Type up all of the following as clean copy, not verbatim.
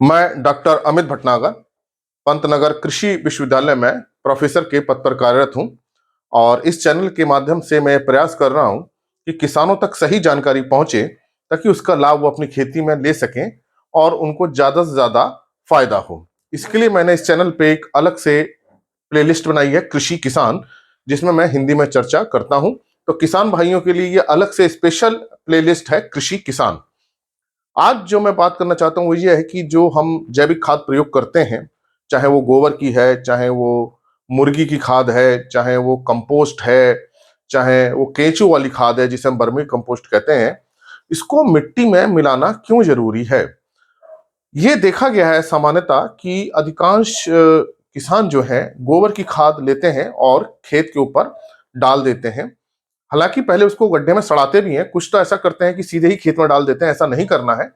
मैं डॉक्टर अमित भटनागर पंतनगर कृषि विश्वविद्यालय में प्रोफेसर के पद पर कार्यरत हूं और इस चैनल के माध्यम से मैं प्रयास कर रहा हूं कि किसानों तक सही जानकारी पहुंचे ताकि उसका लाभ वो अपनी खेती में ले सकें और उनको ज़्यादा से ज़्यादा फायदा हो। इसके लिए मैंने इस चैनल पे एक अलग से प्लेलिस्ट बनाई है कृषि किसान, जिसमें मैं हिंदी में चर्चा करता हूं। तो किसान भाइयों के लिए ये अलग से स्पेशल प्लेलिस्ट है कृषि किसान। आज जो मैं बात करना चाहता हूँ वो ये है कि जो हम जैविक खाद प्रयोग करते हैं, चाहे वो गोबर की है, चाहे वो मुर्गी की खाद है, चाहे वो कंपोस्ट है, चाहे वो केंचुआ वाली खाद है जिसे हम वर्मी कंपोस्ट कहते हैं, इसको मिट्टी में मिलाना क्यों जरूरी है। ये देखा गया है सामान्यतः कि अधिकांश किसान जो है गोबर की खाद लेते हैं और खेत के ऊपर डाल देते हैं। हालांकि पहले उसको गड्ढे में सड़ाते भी हैं, कुछ तो ऐसा करते हैं कि सीधे ही खेत में डाल देते हैं। ऐसा नहीं करना है।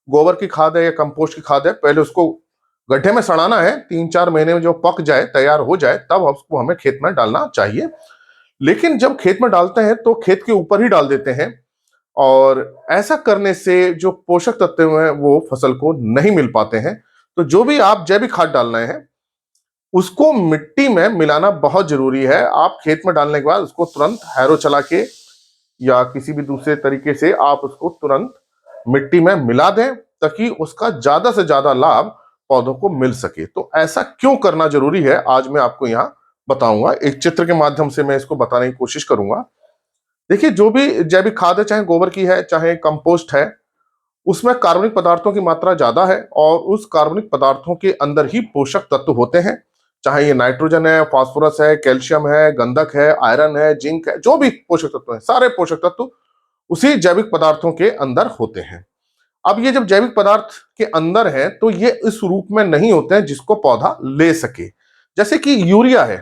गोबर की खाद है या कंपोस्ट की खाद है, पहले उसको गड्ढे में सड़ाना है, 3-4 महीने में जो पक जाए, तैयार हो जाए, तब उसको हमें खेत में डालना चाहिए। लेकिन जब खेत में डालते हैं तो खेत के ऊपर ही डाल देते हैं और ऐसा करने से जो पोषक तत्व हैं वो फसल को नहीं मिल पाते हैं। तो जो भी आप जैविक खाद डाल रहे हैं उसको मिट्टी में मिलाना बहुत जरूरी है। आप खेत में डालने के बाद उसको तुरंत हैरो चला के या किसी भी दूसरे तरीके से आप उसको तुरंत मिट्टी में मिला दें ताकि उसका ज्यादा से ज्यादा लाभ पौधों को मिल सके। तो ऐसा क्यों करना जरूरी है आज मैं आपको यहाँ बताऊंगा। एक चित्र के माध्यम से मैं इसको बताने की कोशिश करूंगा। देखिए, जो भी जैविक खाद है, चाहे गोबर की है चाहे कंपोस्ट है, उसमें कार्बनिक पदार्थों की मात्रा ज्यादा है और उस कार्बनिक पदार्थों के अंदर ही पोषक तत्व होते हैं। चाहे ये नाइट्रोजन है, फास्फोरस है, कैल्शियम है, गंधक है, आयरन है, जिंक है, जो भी पोषक तत्व है, सारे पोषक तत्व उसी जैविक पदार्थों के अंदर होते हैं। अब ये जब जैविक पदार्थ के अंदर है तो ये इस रूप में नहीं होते हैं जिसको पौधा ले सके। जैसे कि यूरिया है,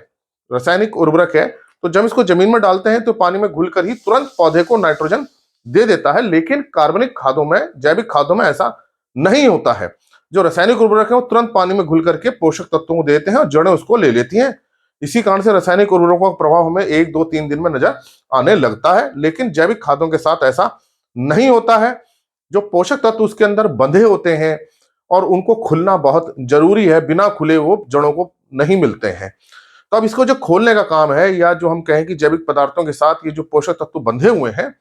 रासायनिक उर्वरक है, तो जब इसको जमीन में डालते हैं तो पानी में घुलकर ही तुरंत पौधे को नाइट्रोजन दे देता है। लेकिन कार्बनिक खादों में, जैविक खादों में ऐसा नहीं होता है। जो रासायनिक उर्वरक है वो तुरंत पानी में घुल करके पोषक तत्वों को देते हैं और जड़ें उसको ले लेती हैं। इसी कारण से रासायनिक उर्वरकों का प्रभाव हमें 1, 2, 3 दिन में नजर आने लगता है। लेकिन जैविक खादों के साथ ऐसा नहीं होता है। जो पोषक तत्व उसके अंदर बंधे होते हैं और उनको खुलना बहुत जरूरी है, बिना खुले वो जड़ों को नहीं मिलते हैं। तो अब इसको जो खोलने का काम है, या जो हम कहें कि जैविक पदार्थों के साथ ये जो पोषक तत्व बंधे हुए हैं,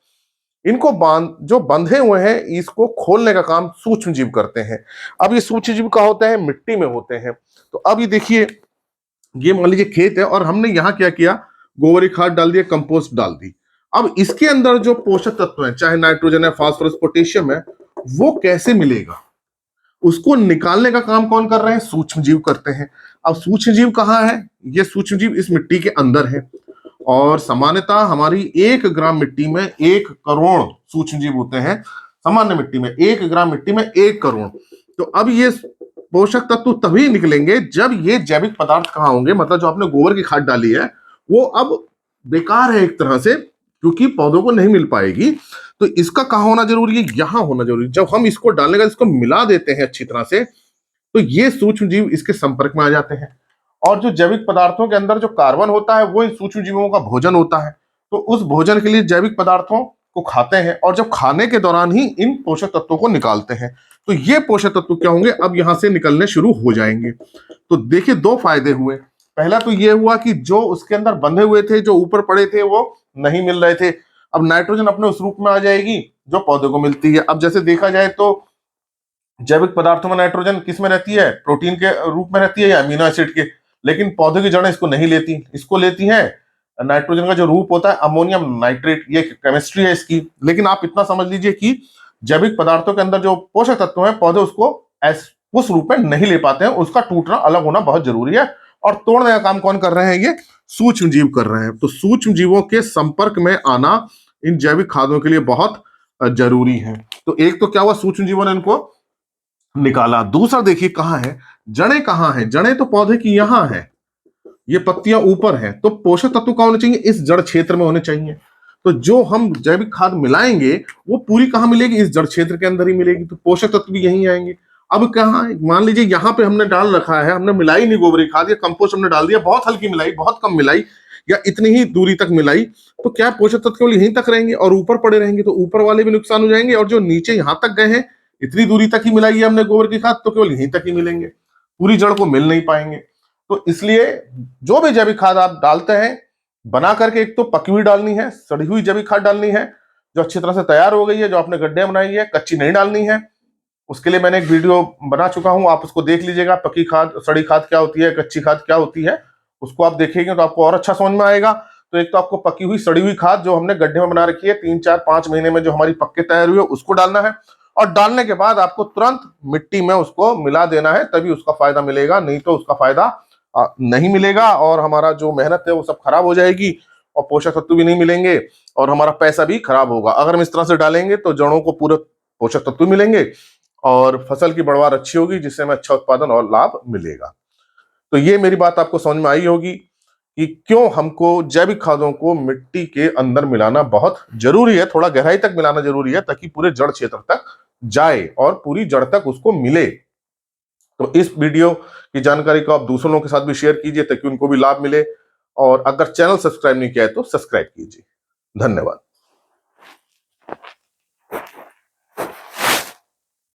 इनको जो बंधे हुए हैं, इसको खोलने का काम सूक्ष्म जीव करते हैं। अब ये सूक्ष्म जीव का होता है, मिट्टी में होते हैं। तो अब ये देखिए, ये मान लीजिए खेत है और हमने यहाँ क्या किया, गोबर की खाद डाल दिया, कंपोस्ट डाल दी। अब इसके अंदर जो पोषक तत्व है, चाहे नाइट्रोजन है, फास्फोरस, पोटेशियम है, वो कैसे मिलेगा, उसको निकालने का काम कौन कर रहे हैं, सूक्ष्म जीव करते हैं। अब सूक्ष्म जीव कहाँ है, ये सूक्ष्म जीव इस मिट्टी के अंदर है और सामान्यतः हमारी 1 ग्राम मिट्टी में 1 करोड़ सूक्ष्म जीव होते हैं। सामान्य मिट्टी में 1 ग्राम मिट्टी में 1 करोड़। तो अब ये पोषक तत्व तभी निकलेंगे जब ये जैविक पदार्थ कहाँ होंगे, मतलब जो आपने गोबर की खाद डाली है वो अब बेकार है एक तरह से, क्योंकि पौधों को नहीं मिल पाएगी। तो इसका कहाँ होना जरूरी है, यहाँ होना जरूरी है। जब हम इसको डालने का, इसको मिला देते हैं अच्छी तरह से, तो ये सूक्ष्म जीव इसके संपर्क में आ जाते हैं और जो जैविक पदार्थों के अंदर जो कार्बन होता है वो इन सूक्ष्म जीवों का भोजन होता है। तो उस भोजन के लिए जैविक पदार्थों को खाते हैं और जब खाने के दौरान ही इन पोषक तत्वों को निकालते हैं। तो ये पोषक तत्व क्या होंगे, अब यहां से निकलने शुरू हो जाएंगे। तो देखिए, 2 फायदे हुए। पहला तो ये हुआ कि जो उसके अंदर बंधे हुए थे, जो ऊपर पड़े थे, वो नहीं मिल रहे थे। अब नाइट्रोजन अपने उस रूप में आ जाएगी जो पौधे को मिलती है। अब जैसे देखा जाए तो जैविक पदार्थों में नाइट्रोजन किस में रहती है, प्रोटीन के रूप में रहती है या अमीनो एसिड के। लेकिन पौधे की जड़ें इसको नहीं लेती, इसको लेती हैं नाइट्रोजन का जो रूप होता है अमोनियम नाइट्रेट। ये केमिस्ट्री है इसकी। लेकिन आप इतना समझ लीजिए कि जैविक पदार्थों के अंदर जो पोषक तत्व हैं, पौधे उसको उस रूप में नहीं ले पाते हैं। उसका टूटना, अलग होना बहुत जरूरी है। और तोड़ने का काम कौन कर रहे हैं, ये सूक्ष्म जीव कर रहे हैं। तो सूक्ष्म जीवों के संपर्क में आना इन जैविक खादों के लिए बहुत जरूरी है। तो एक तो क्या हुआ, सूक्ष्म जीवों ने इनको निकाला। दूसरा देखिए कहाँ है, जड़ें कहाँ है। जड़ें तो पौधे की यहाँ है, ये पत्तियां ऊपर है। तो पोषक तत्व कहाँ होने चाहिए, इस जड़ क्षेत्र में होने चाहिए। तो जो हम जैविक खाद मिलाएंगे वो पूरी कहाँ मिलेगी, इस जड़ क्षेत्र के अंदर ही मिलेगी। तो पोषक तत्व भी यहीं आएंगे। अब कहाँ, मान लीजिए यहाँ पे हमने डाल रखा है, हमने मिलाई नहीं गोबर की खाद या कंपोस्ट हमने डाल दिया, बहुत हल्की मिलाई, बहुत कम मिलाई या इतनी ही दूरी तक मिलाई, तो क्या पोषक तत्व केवल यहीं तक रहेंगे और ऊपर पड़े रहेंगे। तो ऊपर वाले भी नुकसान हो जाएंगे और जो नीचे यहाँ तक गए हैं इतनी दूरी तक ही मिलाई है हमने गोबर की खाद, तो केवल यहीं तक ही मिलेंगे, पूरी जड़ को मिल नहीं पाएंगे। तो इसलिए जो भी जैविक खाद आप डालते हैं, बना करके एक तो पकी हुई डालनी है, सड़ी हुई जैविक खाद डालनी है जो अच्छी तरह से तैयार हो गई है, जो आपने गड्ढे बनाई है, कच्ची नहीं डालनी है। उसके लिए मैंने एक वीडियो बना चुका हूं, आप उसको देख लीजिएगा, पकी खाद, सड़ी खाद क्या होती है, कच्ची खाद क्या होती है, उसको आप देखेंगे तो आपको और अच्छा समझ में आएगा। तो एक तो आपको पकी हुई सड़ी हुई खाद जो हमने गड्ढे में बना रखी है 3 4 5 महीने में जो हमारी पक्के तैयार हुई है, उसको डालना है। और डालने के बाद आपको तुरंत मिट्टी में उसको मिला देना है, तभी उसका फायदा मिलेगा, नहीं तो उसका फायदा नहीं मिलेगा और हमारा जो मेहनत है वो सब खराब हो जाएगी और पोषक तत्व भी नहीं मिलेंगे और हमारा पैसा भी खराब होगा। अगर हम इस तरह से डालेंगे तो जड़ों को पूरे पोषक तत्व मिलेंगे और फसल की बढ़वार अच्छी होगी, जिससे हमें अच्छा उत्पादन और लाभ मिलेगा। तो ये मेरी बात आपको समझ में आई होगी कि क्यों हमको जैविक खादों को मिट्टी के अंदर मिलाना बहुत जरूरी है, थोड़ा गहराई तक मिलाना जरूरी है, ताकि पूरे जड़ क्षेत्र तक जाए और पूरी जड़ तक उसको मिले। तो इस वीडियो की जानकारी को आप दूसरों के साथ भी शेयर कीजिए ताकि उनको भी लाभ मिले, और अगर चैनल सब्सक्राइब नहीं किया है तो सब्सक्राइब कीजिए। धन्यवाद।